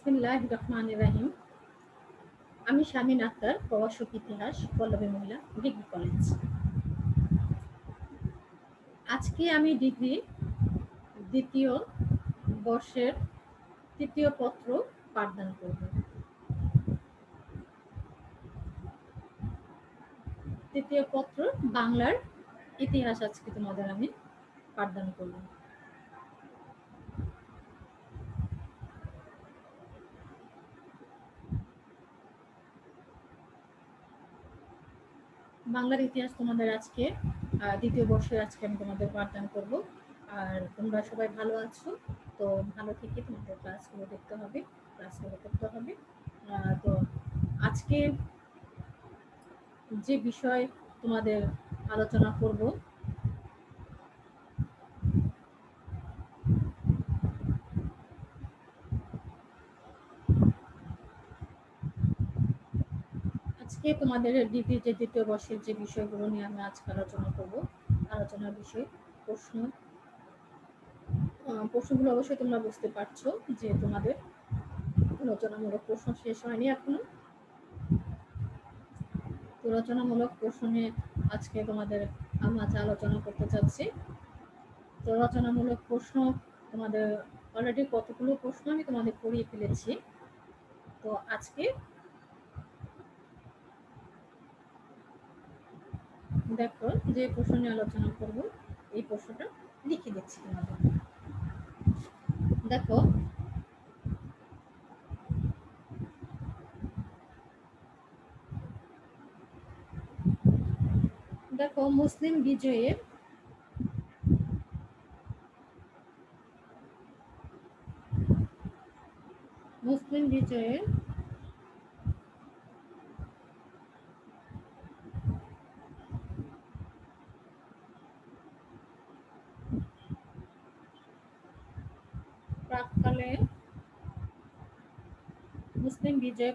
বিসমিল্লাহির রহমানির রহিম। আমি শামিন আক্তার, প্রভাষক ইতিহাস, পল্লবী মহিলা ডিগ্রি কলেজ। আজকে আমি ডিগ্রি দ্বিতীয় বর্ষের তৃতীয় পত্র পাঠদান করব। তৃতীয় পত্র বাংলার ইতিহাস আজকে তোমাদের আমি পাঠদান করব। বাংলার ইতিহাস তোমাদের আজকে দ্বিতীয় বর্ষের আজকে আমি তোমাদের পাঠদান করব। আর তোমরা সবাই ভালো আছো, তো ভালো থেকে তোমাদের ক্লাসগুলো দেখতে হবে, ক্লাসগুলো করতে হবে। তো আজকে যে বিষয় তোমাদের আলোচনা করব, আজকে তোমাদের ডিগ্রি যে দ্বিতীয় বর্ষের যে বিষয়গুলো নিয়ে আমি আজকে আলোচনা করব, আলোচনার বিষয় প্রশ্নগুলো অবশ্যই তোমরা বুঝতে পারছো যে তোমাদের রচনামূলক প্রশ্ন শেষ হয়নি এখনো। তো রচনামূলক প্রশ্ন নিয়ে আজকে তোমাদের মাঝে আলোচনা করতে চাচ্ছি। তো রচনামূলক প্রশ্ন তোমাদের অলরেডি কতগুলো প্রশ্ন আমি তোমাদের পড়িয়ে ফেলেছি। তো আজকে দেখো যে প্রশ্ন নিয়ে আলোচনা করব, এই প্রশ্নটা লিখে দিচ্ছি তোমাদের। দেখো, দেখো মুসলিম বিজয়ের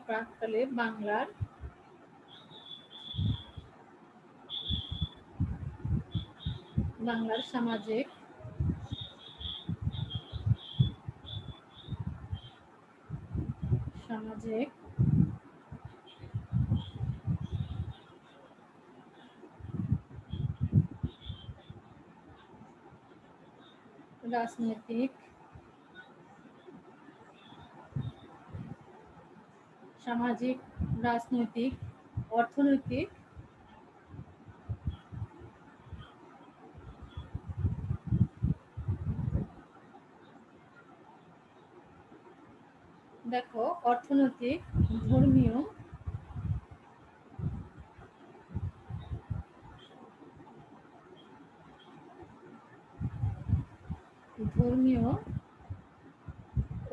প্রাককালে বাংলার সামাজিক রাজনৈতিক অর্থনৈতিক দেখো অর্থনৈতিক, ধর্মীয়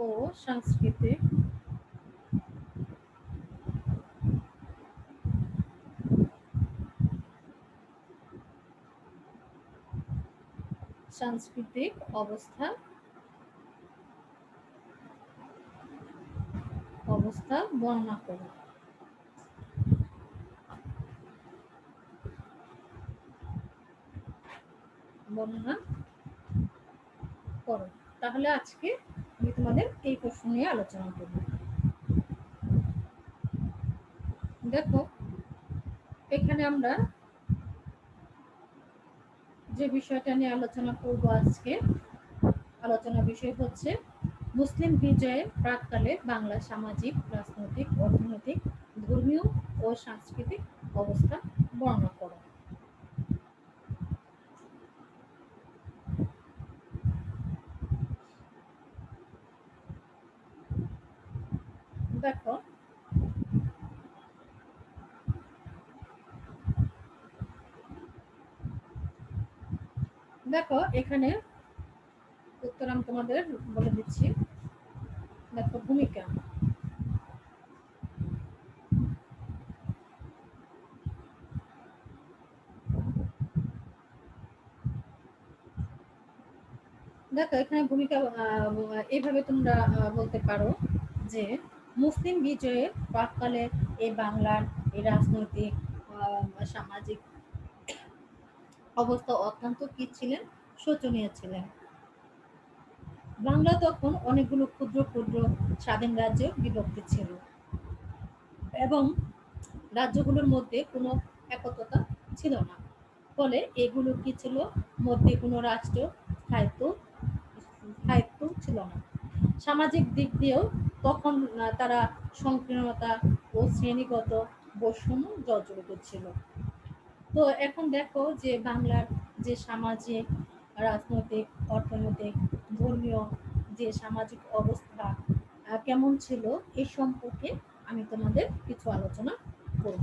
ও সাংস্কৃতিক অবস্থা বর্ণনা করো। তাহলে আজকে আমি তোমাদের এই প্রশ্ন নিয়ে আলোচনা করব। দেখো, এখানে আমরা যে বিষয়টা নিয়ে আলোচনা করব, আজকে আলোচনা বিষয় হচ্ছে মুসলিম বিজয়ের প্রাককালে বাংলার সামাজিক, রাজনৈতিক, অর্থনৈতিক, ধর্মীয় ও সাংস্কৃতিক অবস্থা বর্ণনা করো। দেখো, এখানে উত্তর আমি তোমাদের বলে দিচ্ছি। দেখো, ভূমিকা। দেখো, এখানে ভূমিকা এইভাবে তোমরা বলতে পারো যে মুসলিম বিজয়ের প্রাককালে এই বাংলার এই রাজনৈতিক, সামাজিক অবস্থা অত্যন্ত কি ছিলেন, শোচনীয় ছিলেন। বাংলা তখন অনেকগুলো ক্ষুদ্র ক্ষুদ্র স্বাধীন রাজ্যে বিভক্ত ছিল এবং রাজ্যগুলোর মধ্যে কোনো একত্রতা ছিল না। ফলে এগুলো কি ছিল, মধ্যে কোনো রাষ্ট্র স্থায়িত্ব স্থায়িত্ব ছিল না। সামাজিক দিক দিয়েও তখন তারা সংকীর্ণতা ও শ্রেণীগত বৈষম্য জর্জরিত ছিল। তো এখন দেখো যে বাংলার যে সামাজিক, রাজনৈতিক, অর্থনৈতিক, ধর্মীয় যে সামাজিক অবস্থা কেমন ছিল এই সম্পর্কে আমি তোমাদের কিছু আলোচনা করব।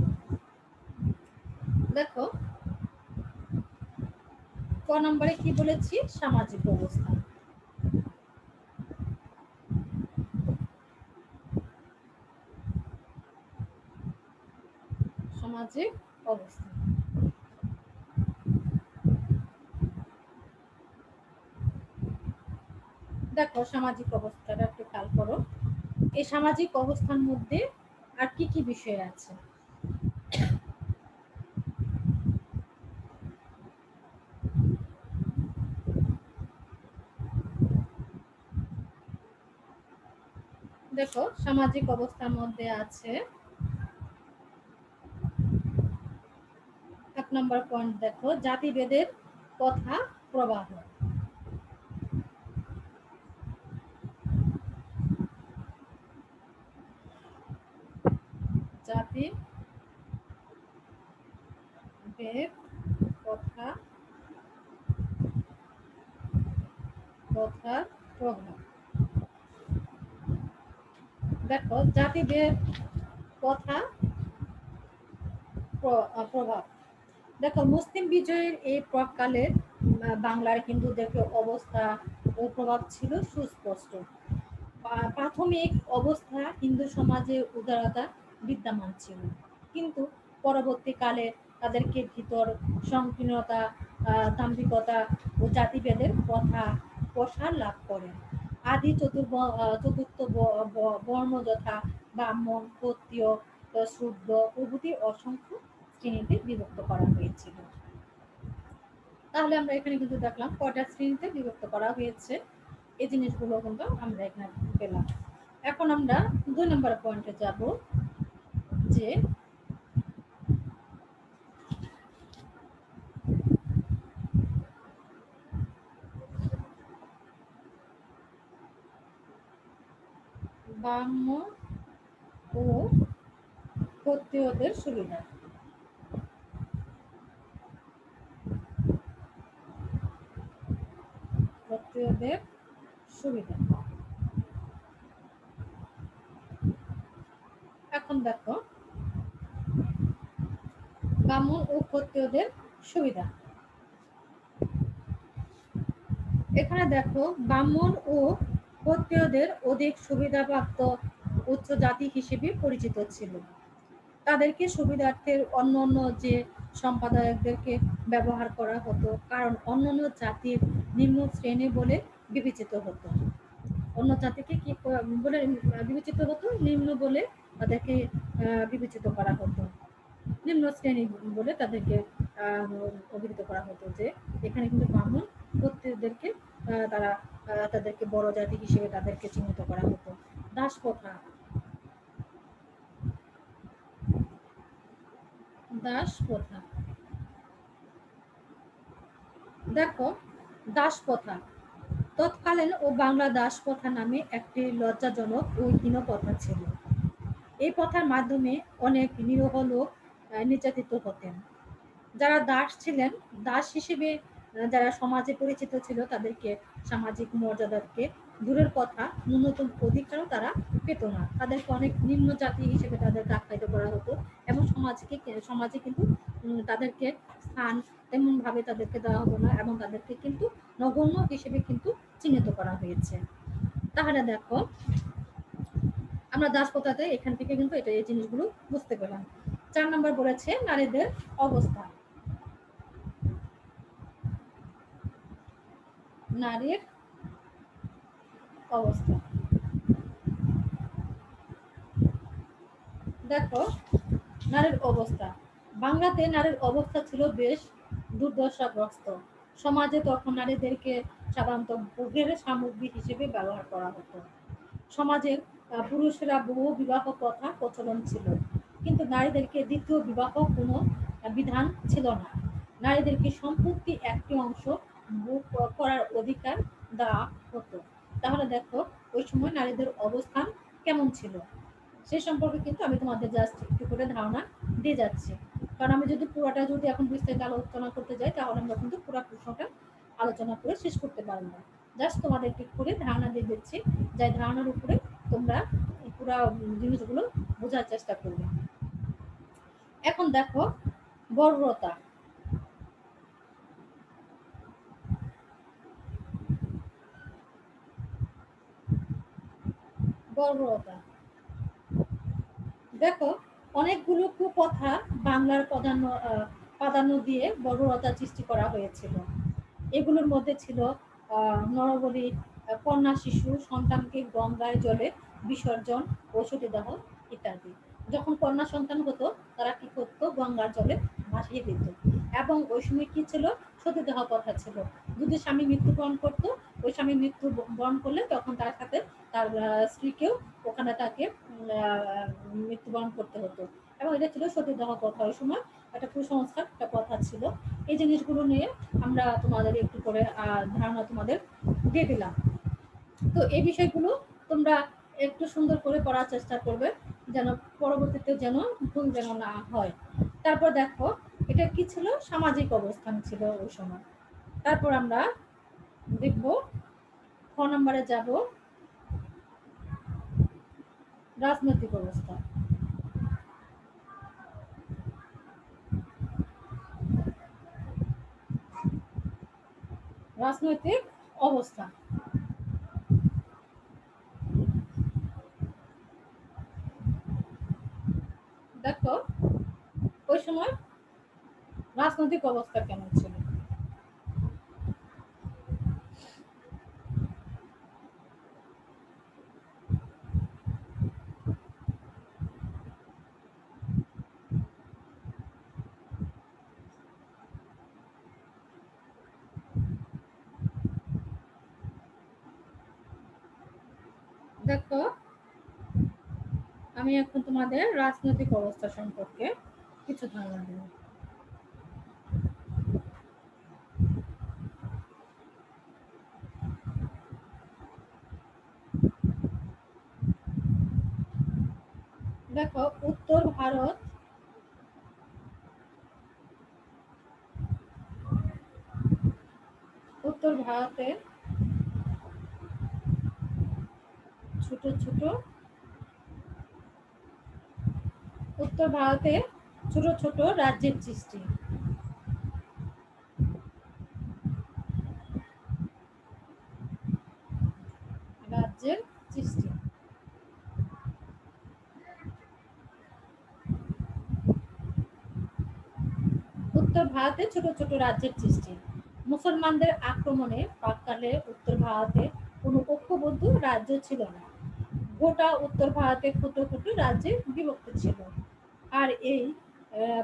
দেখো, ক নম্বরে কি বলেছি, সামাজিক অবস্থা। সামাজিক অবস্থা, দেখো সামাজিক অবস্থাটা একটু খেয়াল করো। এই সামাজিক অবস্থার মধ্যে আর কি কি বিষয় আছে। দেখো সামাজিক অবস্থার মধ্যে আছে, এক নম্বর পয়েন্ট দেখো, জাতিভেদের কথা প্রবাহ। জাতি ভেদ কথা কথার প্রভাব। দেখো জাতিভেদ কথা প্রভাব। দেখো মুসলিম বিজয়ের এই প্রাককালে বাংলার হিন্দুদের অবস্থা ও প্রভাব ছিল সুস্পষ্ট। প্রাথমিক অবস্থা হিন্দু সমাজে উদারতা বিদ্যমান ছিল, কিন্তু পরবর্তীকালে তাদেরকে ভিতর সংকীর্ণতা, দাম্ভিকতা ও জাতিভেদের কথা প্রসার লাভ করে। আদি চতুর্থ বর্ণ যথা ব্রাহ্মণ, ক্ষত্রিয়, শূদ্র প্রভৃতি অসংখ্য শ্রেণীতে বিভক্ত করা হয়েছিল। তাহলে আমরা এখানে কিন্তু দেখলাম কয়টা শ্রেণীতে বিভক্ত করা হয়েছে, এই জিনিসগুলো কিন্তু আমরা এখানে পেলাম। এখন আমরা ২ নম্বর পয়েন্টে যাব, যে ব্রাহ্ম ও ক্ষত্রিয়দের সুবিধা। ক্ষত্রিয়দের সুবিধা। এখন দেখো ব্রাহ্মণ ও ক্ষত্রিয়দের সুবিধা। এখানে দেখো ব্রাহ্মণ ও ক্ষত্রিয়দের অধিক সুবিধাপ্রাপ্ত উচ্চ জাতি হিসেবে পরিচিত ছিল। তাদেরকে সুবিধার্থের অন্যান্য যে সম্পাদকদেরকে ব্যবহার করা হতো, কারণ অন্যান্য জাতির নিম্ন শ্রেণী বলে বিবেচিত হতো। অন্য জাতিকে কি বলে বিবেচিত হতো, নিম্ন বলে তাদেরকে বিবেচিত করা হতো, নিম্ন শ্রেণী বলে তাদেরকে অভিহিত করা হতো। যে এখানে কিন্তু ব্রাহ্মণ ক্ষত্রিয়দেরকে তারা তাদেরকে বড় জাতি হিসেবে তাদেরকে চিহ্নিত করা হতো। দাসপ্রথা, দাসপ্রথা। দেখো দাসপ্রথা তৎকালীন ও বাংলা দাসপ্রথা নামে একটি লজ্জাজনক ও হীন প্রথা ছিল। এই প্রথার মাধ্যমে অনেক নিরীহ লোক নির্যাতিত হতেন। যারা দাস ছিলেন, দাস হিসেবে যারা সমাজে পরিচিত ছিল, তাদেরকে সামাজিক মর্যাদাকে দূরের কথা ন্যূনতম অধিকারও তারা পেত না। তাদেরকে অনেক নিম্ন জাতি হিসেবে তাদেরকে আখ্যায়িত করা হতো এবং সমাজে কিন্তু তাদেরকে স্থান তেমন ভাবে তাদেরকে দেওয়া হতো না এবং তাদেরকে কিন্তু নগণ্য হিসেবে কিন্তু চিহ্নিত করা হয়েছে। তাহলে দেখো আমরা দাসপ্রথাতে এখান থেকে কিন্তু এটা এই জিনিসগুলো বুঝতে পেলাম। ৪ নম্বর বলেছে নারীদের অবস্থা। নারীর অবস্থা। দেখো নারীর অবস্থা, বাংলাতে নারীর অবস্থা ছিল বেশ দুর্দশাগ্রস্ত। সমাজে তখন নারীদেরকে সাধারণত ভোগের সামগ্রী হিসেবে ব্যবহার করা হতো। সমাজের পুরুষেরা বহু বিবাহ প্রথা প্রচলন ছিল, কিন্তু নারীদেরকে দ্বিতীয় বিবাহ কোনো বিধান ছিল না। নারীদেরকে সম্পত্তি একটি অংশ ভোগ করার অধিকার দেওয়া হতো। তাহলে দেখো ওই সময় নারীদের অবস্থান কেমন ছিল সে সম্পর্কে কিন্তু আমি তোমাদের জাস্ট একটু করে ধারণা দিয়ে যাচ্ছি। কারণ আমি যদি পুরোটা যদি এখন বিস্তারিত আলোচনা করতে যাই তাহলে আমরা কিন্তু পুরো প্রশ্নটা আলোচনা করে শেষ করতে পারবো না। জাস্ট তোমাদের একটু করে ধারণা দিয়ে দিচ্ছি, যাই ধারণার উপরে তোমরা পুরো জিনিসগুলো বোঝার চেষ্টা করবে। এখন দেখো বর্বরতা। বর্বরতা দেখো অনেকগুলো কুকথা বাংলার প্রাধান্য দিয়ে বর্বরতা সৃষ্টি করা হয়েছিল। এগুলোর মধ্যে ছিল নরবলি, কন্যা শিশু সন্তানকে গঙ্গায় জলে বিসর্জন ও সতীদাহ ইত্যাদি। যখন কন্যা সন্তান হতো তারা কি করতো, গঙ্গার জলে ভাসিয়ে দিত। এবং ওই সময় কি ছিল, সতীদাহ প্রথা ছিল। যদি স্বামী মৃত্যুবরণ করতো, ওই স্বামী মৃত্যু বরণ করলে তখন তার সাথে তার স্ত্রীকেও ওখানে তাকে মৃত্যুবরণ করতে হতো। এবং এটা ছিল সতীদাহ প্রথা। ওই সময় একটা কুসংস্কার, একটা কথা ছিল। এই জিনিসগুলো নিয়ে আমরা তোমাদের একটু করে ধারণা তোমাদের দিয়ে দিলাম। তো এই বিষয়গুলো তোমরা একটু সুন্দর করে পড়ার চেষ্টা করবে, যেন পরবর্তীতে যেন ভুল যেন না হয়। তারপর দেখো এটা কি ছিল, সামাজিক অবস্থান ছিল ওই সময়। তারপর আমরা দেখব খ নম্বরে যাব, রাজনৈতিক অবস্থা। রাজনৈতিক অবস্থা দেখো ওই সময় রাজনৈতিক অবস্থা কেমন ছিল। দেখো আমি এখন তোমাদের রাজনৈতিক অবস্থা সম্পর্কে কিছু ধারণা দেব। দেখো উত্তর ভারতে ছোট ছোট উত্তর ভারতে ছোট ছোট রাজ্যের সৃষ্টি। রাজ্যের সৃষ্টি উত্তর ভারতে ছোট ছোট রাজ্যের সৃষ্টি। মুসলমানদের আক্রমণে প্রাক্কালে উত্তর ভারতে কোনো ঐক্যবদ্ধ রাজ্য ছিল না। গোটা উত্তর ভারতে ক্ষুদ্র ক্ষুদ্র রাজ্যে বিভক্ত ছিল। আর এই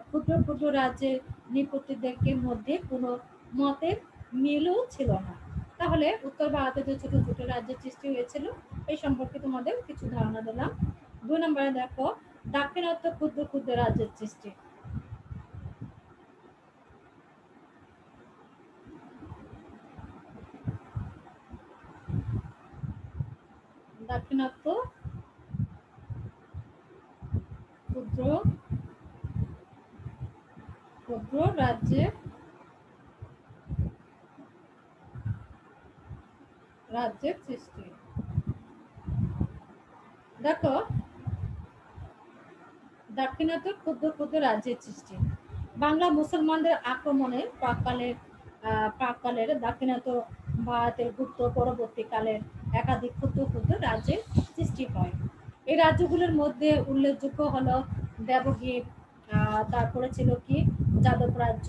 ক্ষুদ্র ক্ষুদ্র রাজ্যের নৃপতিদের মধ্যে কোনো মতের মিলও ছিল না। তাহলে উত্তর ভারতে যে ছোট ছোট রাজ্যের সৃষ্টি হয়েছিল এই সম্পর্কে তোমাদের কিছু ধারণা দিলাম। 2 নম্বরে দেখো দাক্ষিণাত্য ক্ষুদ্র ক্ষুদ্র রাজ্যের সৃষ্টি। দাক্ষিণাত্য ক্ষুদ্র ক্ষুদ্র রাজ্যের সৃষ্টি। দেখো দাক্ষিণাত্য ক্ষুদ্র ক্ষুদ্র রাজ্যের সৃষ্টি। বাংলা মুসলমানদের আক্রমণে প্রাককালের দাক্ষিণাত্য ভারতের গুপ্ত পরবর্তীকালের একাধিক ক্ষুদ্র ক্ষুদ্র রাজ্যের সৃষ্টি হয়। এই রাজ্যগুলোর মধ্যে উল্লেখযোগ্য হলো দেবগির, তারপরে ছিল কি যাদব রাজ্য,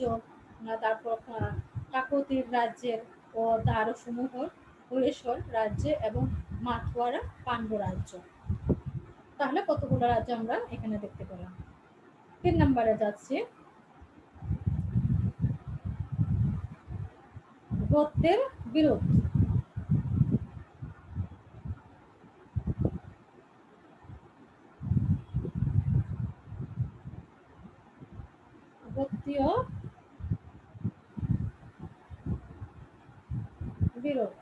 তারপর কাকতির রাজ্যের ও দারসমূহ হরেশ্বর রাজ্যে এবং মাথুয়ারা পাণ্ড্য রাজ্য। তাহলে কতগুলো রাজ্য আমরা এখানে দেখতে পেলাম। 3 নম্বরে যাচ্ছি, আধিপত্যের বিরোধ। আধিপত্যীয় বিরোধ।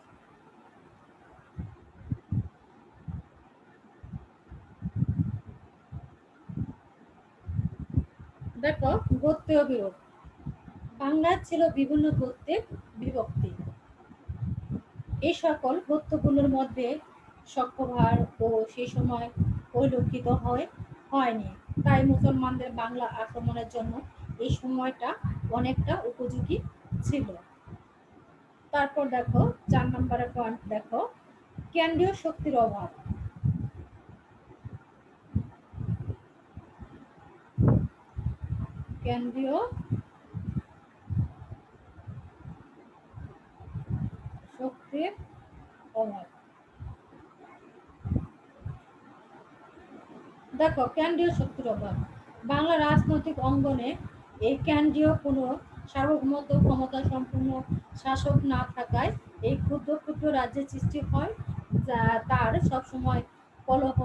দেখো, গোত্রীয় বিরোধ। বাংলায় ছিল বিভিন্ন গোত্রের বিভক্তি। এই সকল গোত্রগুলোর মধ্যে সখ্যভার ও সেই সময় পরিলক্ষিত হয়নি। তাই মুসলমানদের বাংলা আক্রমণের জন্য এই সময়টা অনেকটা উপযোগী ছিল। তারপর দেখো 4 নম্বরের পয়েন্ট দেখো, কেন্দ্রীয় শক্তির অভাব। কেন্দ্রীয় শক্তির অভাব। দেখো, কেন্দ্রীয় শক্তির অভাব। বাংলা রাজনৈতিক অঙ্গনে এই কেন্দ্রীয় কোনো সার্বভৌমত্ব ক্ষমতা সম্পূর্ণ শাসক না থাকায় এই ক্ষুদ্র ক্ষুদ্র রাজ্যের সৃষ্টি হয়, যা তার সবসময় কলহ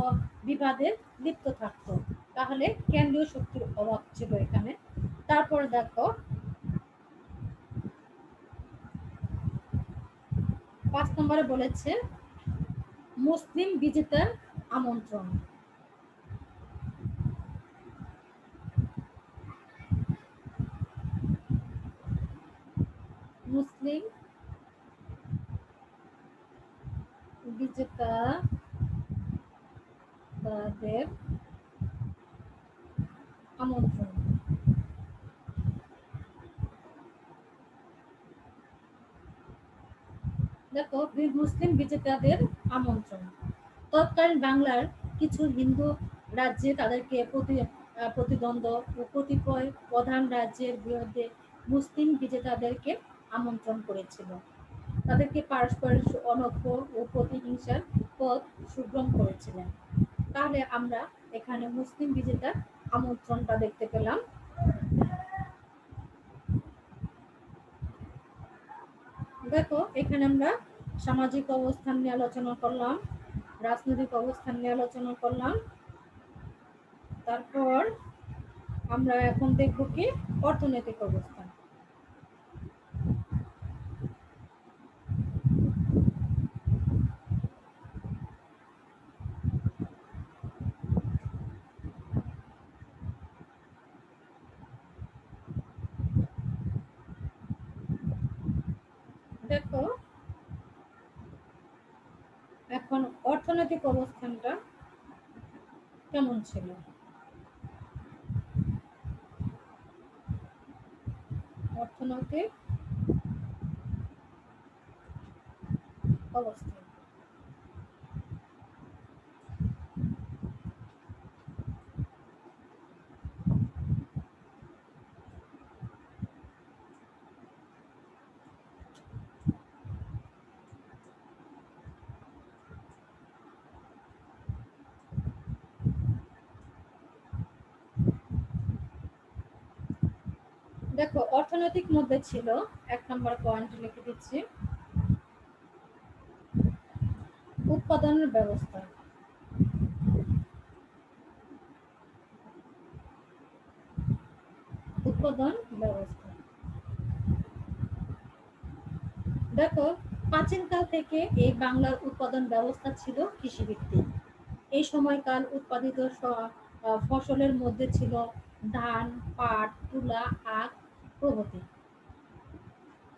বিবাদে লিপ্ত থাকত। তাহলে কেন্দ্রীয় শক্তির অভাব ছিল এখানে। তারপর দেখো 5 নম্বরে বলেছে মুসলিম বিজেতার আমন্ত্রণ। মুসলিম বিজেতাদের আমন্ত্রণ। দেখো, মুসলিম বিজেতাদের আমন্ত্রণ। তৎকালীন বাংলার কিছু হিন্দু রাজ্যে তাদেরকে প্রতিদ্বন্দ্ব ও কতিপয় প্রধান রাজ্যের বিরুদ্ধে মুসলিম বিজেতাদেরকে আমন্ত্রণ করেছিল। তাদেরকে পারস্পরিক অনৈক্য ও প্রতিহিংসার পথ সুগম করেছিলেন। তাহলে আমরা এখানে মুসলিম বিজেতার আমন্ত্রণটা দেখতে পেলাম। দেখো, এখানে আমরা সামাজিক অবস্থান নিয়ে আলোচনা করলাম, রাজনৈতিক অবস্থান নিয়ে আলোচনা করলাম। তারপর আমরা এখন দেখব কি অর্থনৈতিক অবস্থান। দেখো, এখন অর্থনৈতিক অবস্থানটা কেমন ছিল। অর্থনৈতিক অবস্থান। দেখো, অর্থনৈতিক মধ্যে ছিল 1 নম্বর পয়েন্ট লিখে দিচ্ছি, উৎপাদনের ব্যবস্থা। উৎপাদন ব্যবস্থা। দেখো, প্রাচীনকাল থেকে এই বাংলার উৎপাদন ব্যবস্থা ছিল কৃষিভিত্তিক। এই সময়কাল উৎপাদিত ফসলের মধ্যে ছিল ধান, পাট, তুলা, আখ প্রভৃতি।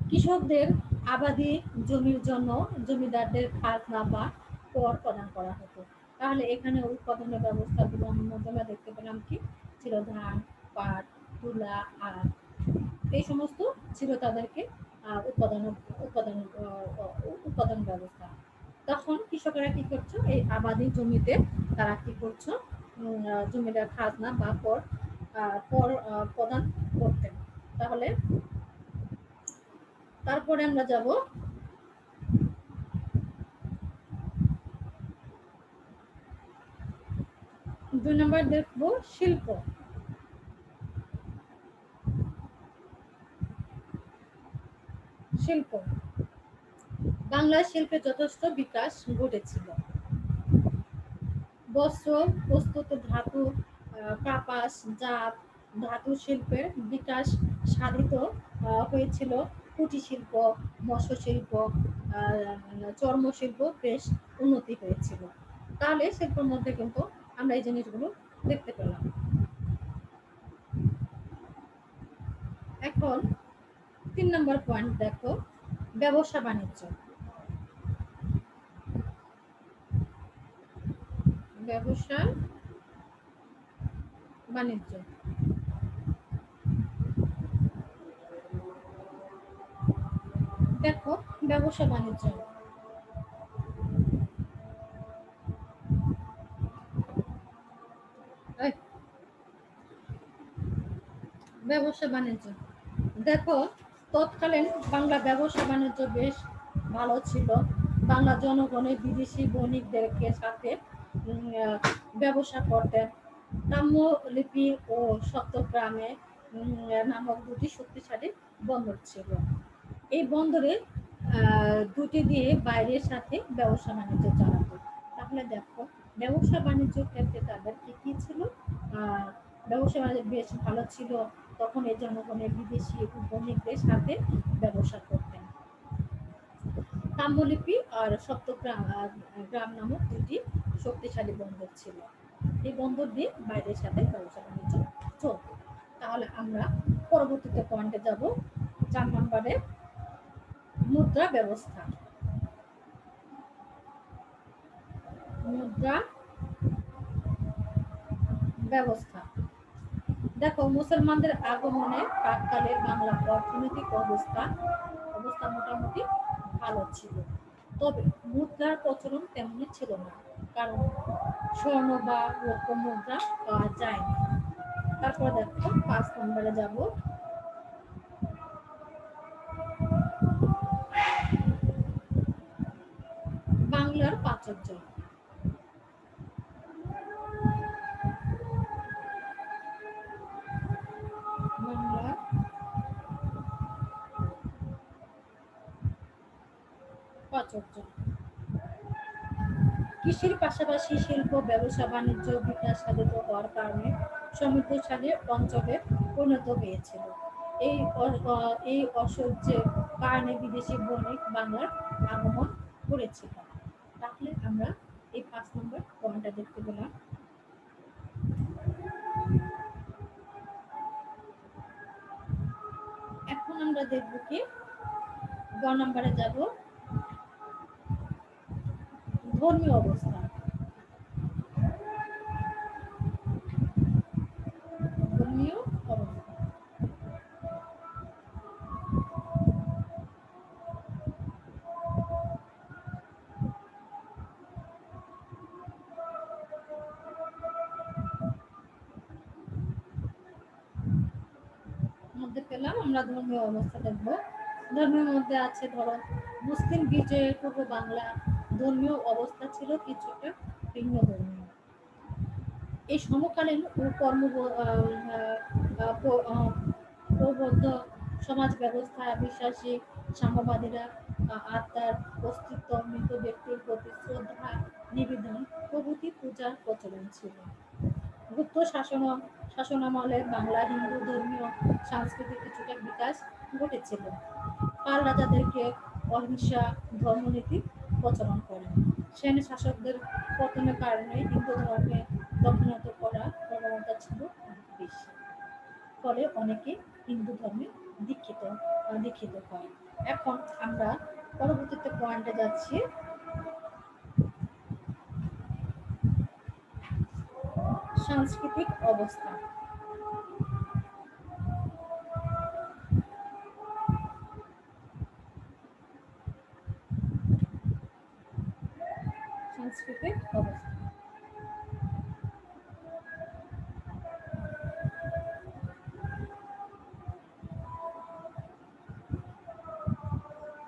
কৃষকদের আবাদি জমির জন্য জমিদারদের খাজনা বা কর প্রদান করা হতো। তাহলে এখানে উৎপাদনের ব্যবস্থাগুলোর মধ্যে আমরা দেখতে পেলাম কি ছিল, ধান, পাট, তুলা, আখ, এই সমস্ত ছিল তাদেরকে উৎপাদন উৎপাদন উৎপাদন ব্যবস্থা। তখন কৃষকেরা কি করছো, এই আবাদি জমিতে তারা কি করছো, জমিদার খাজনা বা কর প্রদান করতেন। তাহলে তারপরে আমরা যাব 2 নম্বর দেখব শিল্প। শিল্প বাংলা শিল্পে যথেষ্ট বিকাশ ঘটেছিল। বস্ত্র প্রস্তুত ধাতু, কাপাস জাত ধাতু শিল্পের বিকাশ সাধিত হয়েছিল। কুটির শিল্প, মৎস্য শিল্প, চর্ম শিল্প বেশ উন্নতি হয়েছিল। তাহলে শিল্পের মধ্যে কিন্তু আমরা এই জিনিসগুলো দেখতে পেলাম। এখন ৩ নম্বর পয়েন্ট দেখো, ব্যবসা বাণিজ্য। ব্যবসা বাণিজ্য। দেখো, ব্যবসা বাণিজ্য। এই, ব্যবসা বাণিজ্য। দেখো, তৎকালীন বাংলা ব্যবসা বাণিজ্য বেশ ভালো ছিল। বাংলা জনগণের বিদেশি বণিকদেরকে সাথে ব্যবসা করতেন। তাম্রলিপি ও সপ্তগ্রামে নামক দুটি শক্তিশালী বন্দর ছিল। এই বন্দরে দুটি দিয়ে বাইরের সাথে ব্যবসা বাণিজ্য চালাতো। তাহলে দেখো, ব্যবসা বাণিজ্য ক্ষেত্রে তাদের কি কি ছিল? আহ, ব্যবসা বাণিজ্য বেশ ভালো ছিল। তখন এই জনগণের বিদেশি বণিকদের সাথে ব্যবসা করতেন। তাম্রলিপি আর সপ্তগ্রাম গ্রাম নামক দুটি শক্তিশালী বন্দর ছিল। এই বন্দর দিয়ে বাইরের সাথে ব্যবসা বাণিজ্য চলত। তাহলে আমরা পরবর্তীতে পয়েন্টে যাব, ৪ নম্বরে মুদ্রা ব্যবস্থা। মুদ্রা ব্যবস্থা। দেখো, মুসলমানদের আগমনে প্রাককালে বাংলার অর্থনৈতিক অবস্থা অবস্থা মোটামুটি ভালো ছিল। তবে মুদ্রার প্রচলন তেমনি ছিল না, কারণ স্বর্ণ বা রৌপ্য মুদ্রা পাওয়া যায়নি। তারপর দেখো, ৫ নম্বরে যাব, বাংলার প্রাচুর্য। বাংলার প্রাচুর্য। কৃষির পাশাপাশি শিল্প, ব্যবসা বাণিজ্য বিকাশ সাধিত হওয়ার কারণে সমৃদ্ধশালী অঞ্চলে পরিণত হয়েছিল। এই ঐশ্বর্যের কারণে বিদেশি বণিক বাংলার আগমন করেছিল। তাহলে আমরা এই ৫ নম্বর পয়েন্টটা দেখতে পেলাম। এখন আমরা দেখব কি, গ নম্বরে যাব, ধর্মীয় অবস্থা। ধর্মীয় অবস্থা। মধ্যে পেলাম আমরা ধর্মীয় অবস্থা দেখব। ধর্মের মধ্যে আছে, ধরো, মুসলিম বিজয়ের পূর্ব বাংলা ধর্মীয় অবস্থা ছিল কিছুটা ভিন্ন ধর্মীয়। এই সমকালীন ও প্রবদ্ধ সমাজ ব্যবস্থা বিশ্বাসী সাম্যবাদীরা আত্মার অস্তিত্ব, মৃত ব্যক্তির প্রতি শ্রদ্ধা নিবেদন প্রভৃতি পূজার প্রচলন ছিল। গুপ্ত শাসনামলে বাংলা হিন্দু ধর্মীয় সংস্কৃতির কিছুটা বিকাশ ঘটেছিল। পাল রাজাদেরকে অহিংসা ধর্মনীতি প্রচলন করেন। সেন শাসকদের পতনের কারণে হিন্দু ধর্মে দক্ষিণাত করার প্রবণতা ছিল বেশি। ফলে অনেকে হিন্দু ধর্মে দীক্ষিত হয়। এখন আমরা পরবর্তীতে পয়েন্টে যাচ্ছি, সাংস্কৃতিক অবস্থা। সাংস্কৃতিক অবস্থা।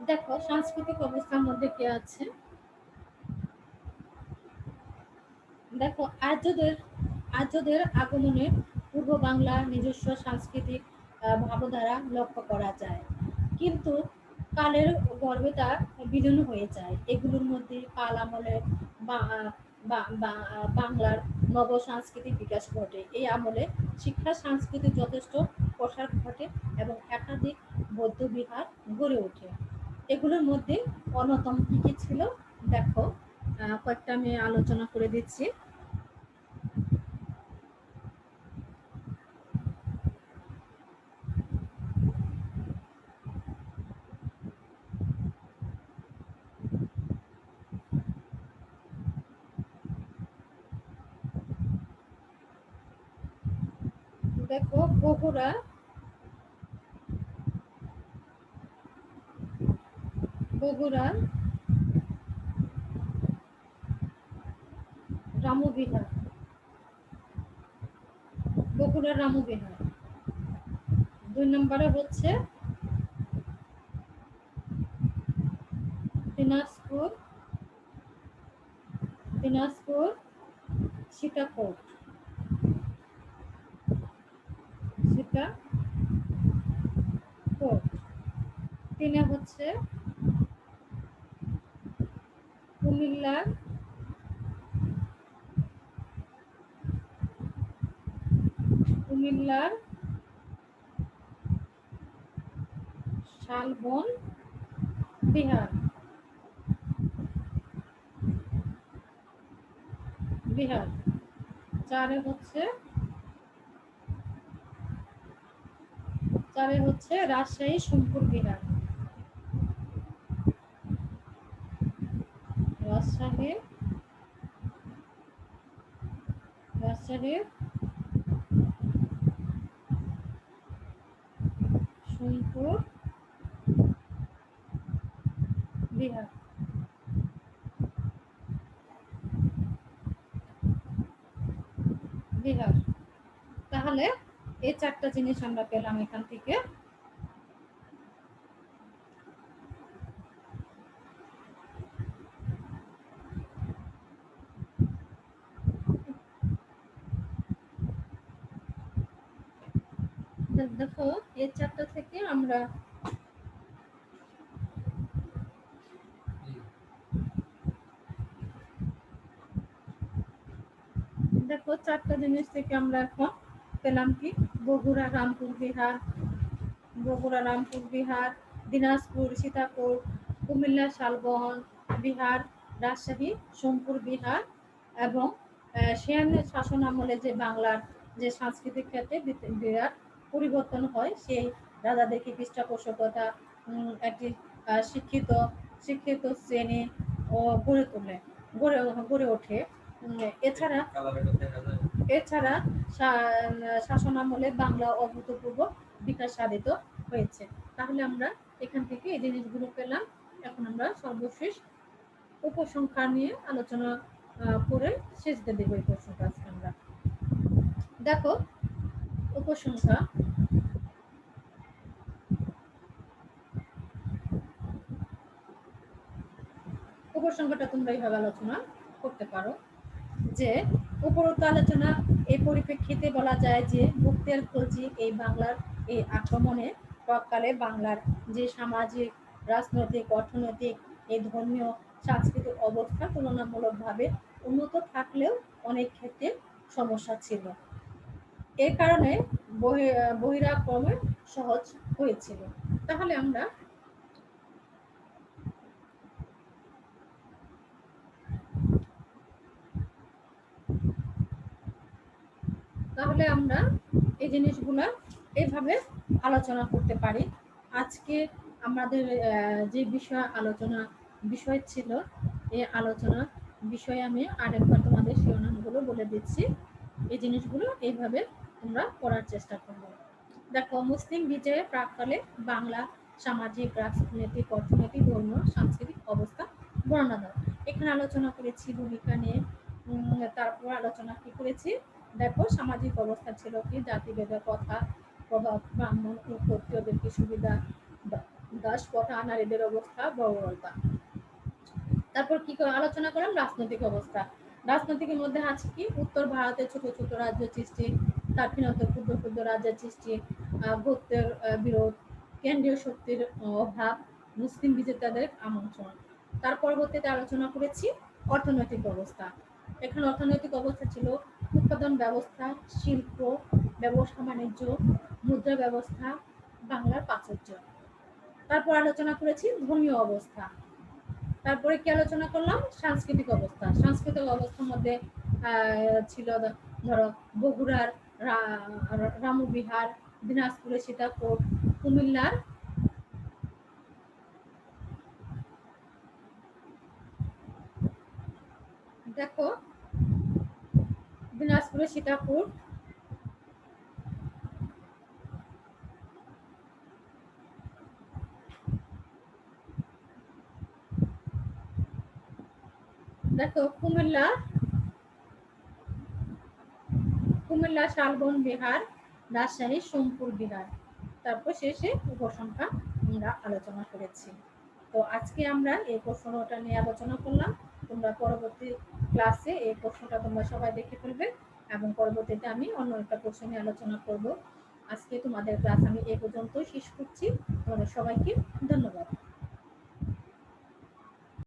দেখো, সাংস্কৃতিক অবস্থার মধ্যে কি আছে। দেখো, আর্যদের আগমনে পূর্ব বাংলার নিজস্ব সাংস্কৃতিক ভাবধারা লক্ষ্য করা যায়। কিন্তু কালের গর্ভে তা বিলীন হয়ে যায়। এগুলোর মধ্যে পাল আমলের বাংলার নব সাংস্কৃতিক বিকাশ ঘটে। এই আমলে শিক্ষা সংস্কৃতির যথেষ্ট প্রসার ঘটে এবং একাধিক বৌদ্ধ বিহার গড়ে ওঠে। এগুলোর মধ্যে অন্যতম কি কি ছিল দেখো, কয়েকটা আমি আলোচনা করে দিচ্ছি। দেখো, বগুড়া রামবিহার, বগুড়ার রামবিহার। 2 নম্বরে হচ্ছে দিনাজপুর, দিনাজপুর সীতাকোট, সীতাকোট। 3 হচ্ছে কুমিল্লার, কুমিল্লার শালবন বিহার, বিহার। 4 হচ্ছে রাজশাহী সোমপুর বিহার, রাজশাহী, রাজশাহীর সোমপুর বিহার। বিহার। তাহলে এই 4টা জিনিস আমরা পেলাম এখান থেকে। দেখো, এই 4টা থেকে আমরা দেখো 4টা জিনিস থেকে আমরা এখন পেলাম কি, বগুড়া রামপুর বিহার, বগুড়া রামপুর বিহার, দিনাজপুর সীতাকোট, কুমিল্লা শালবন বিহার, রাজশাহী সোমপুর বিহার এবং সেন শাসন আমলে যে বাংলার যে সাংস্কৃতিক ক্ষেত্রে বিরাট পরিবর্তন হয়, সেই রাজাদেরকে পৃষ্ঠপোষকতা একটি শিক্ষিত শিক্ষিত শ্রেণী ও গড়ে তোলে, গড়ে গড়ে ওঠে। এছাড়া এছাড়া শাসন আমলে বাংলা অভূতপূর্ব বিকাশ সাধিত হয়েছে। তাহলে আমরা এখান থেকে এই জিনিসগুলো পেলাম। এখন আমরা সর্বশেষ উপসংখ্যা নিয়ে আলোচনা করে শেষ দিয়ে দেবো এই প্রশ্নটা আজকে আমরা। দেখো, উপসংখ্যা, উপসংখ্যাটা তোমরা এইভাবে আলোচনা করতে পারো যে উপরোক্ত আলোচনা এই পরিপ্রেক্ষিতে বলা যায় যে গুপ্তের খলজি এই বাংলার এই আক্রমণে তৎকালে বাংলার যে সামাজিক, রাজনৈতিক, অর্থনৈতিক, এই ধর্মীয়, সাংস্কৃতিক অবস্থা তুলনামূলকভাবে উন্নত থাকলেও অনেক ক্ষেত্রে সমস্যা ছিল। এর কারণে বহিরাক্রমণ সহজ হয়েছিল। তাহলে আমরা তাহলে আমরা এই জিনিসগুলা এইভাবে আলোচনা করতে পারি। আজকে আমাদের যে বিষয় ছিল, এই আলোচনা বিষয়ে আমি আরেকবার তোমাদের শিরোনামগুলো বলে দিচ্ছি। এই জিনিসগুলো এইভাবে তোমরা পড়ার চেষ্টা করবে। দেখো, মুসলিম বিজয়ের প্রাক্কালে বাংলা সামাজিক, রাজনৈতিক, অর্থনৈতিক, ধর্মীয়, সাংস্কৃতিক অবস্থা বর্ণনা দাও। এখানে আলোচনা করেছি ভূমিকা নিয়ে। তারপর আলোচনা কি করেছি, দেখো সামাজিক অবস্থা ছিল কি, জাতিভেদের কথা, প্রভাব, ব্রাহ্মণ ও ক্ষত্রিয়দের কি সুবিধা, দাস প্রথা, নারীদের অবস্থা, বর্বরতা। তারপর কি আলোচনা করলাম, রাজনৈতিক অবস্থা। রাজনৈতিকের মধ্যে আছে কি, উত্তর ভারতে ছোট ছোট রাজ্য সৃষ্টি, দাক্ষিণাত্যে ক্ষুদ্র ক্ষুদ্র রাজ্যের সৃষ্টি, ভক্তের বিরোধ, কেন্দ্রীয় শক্তির অভাব, মুসলিম বিজেতাদের আমন্ত্রণ। তার পরবর্তীতে আলোচনা করেছি অর্থনৈতিক ব্যবস্থা। এখানে অর্থনৈতিক অবস্থা ছিল উৎপাদন ব্যবস্থা, শিল্প, ব্যবসা বাণিজ্য, মুদ্রা ব্যবস্থা, বাংলার প্রাচুর্য। তারপর আলোচনা করেছি ধর্মীয় অবস্থা। তারপরে কি আলোচনা করলাম? সাংস্কৃতিক অবস্থা। সাংস্কৃতিক অবস্থার মধ্যে ছিল ধরো বগুড়ার রামবিহার, দিনাজপুরের সীতাকোট, কুমিল্লার দেখো দিনাজপুরের সীতাকোট, দেখো কুমিল্লা শালবন বিহার, রাজশাহী সোমপুর বিহার। তারপর শেষে উপসংখ্যা আমরা আলোচনা করেছি। তো আজকে আমরা এই প্রশ্নটা নিয়ে আলোচনা করলাম। তোমরা পরবর্তী ক্লাসে এই প্রশ্নটা তোমরা সবাই দেখে ফেলবে এবং পরবর্তীতে আমি অন্য একটা প্রশ্ন নিয়ে আলোচনা করব। আজকে তোমাদের ক্লাস আমি এ পর্যন্ত শেষ করছি। তোমাদের সবাইকে ধন্যবাদ।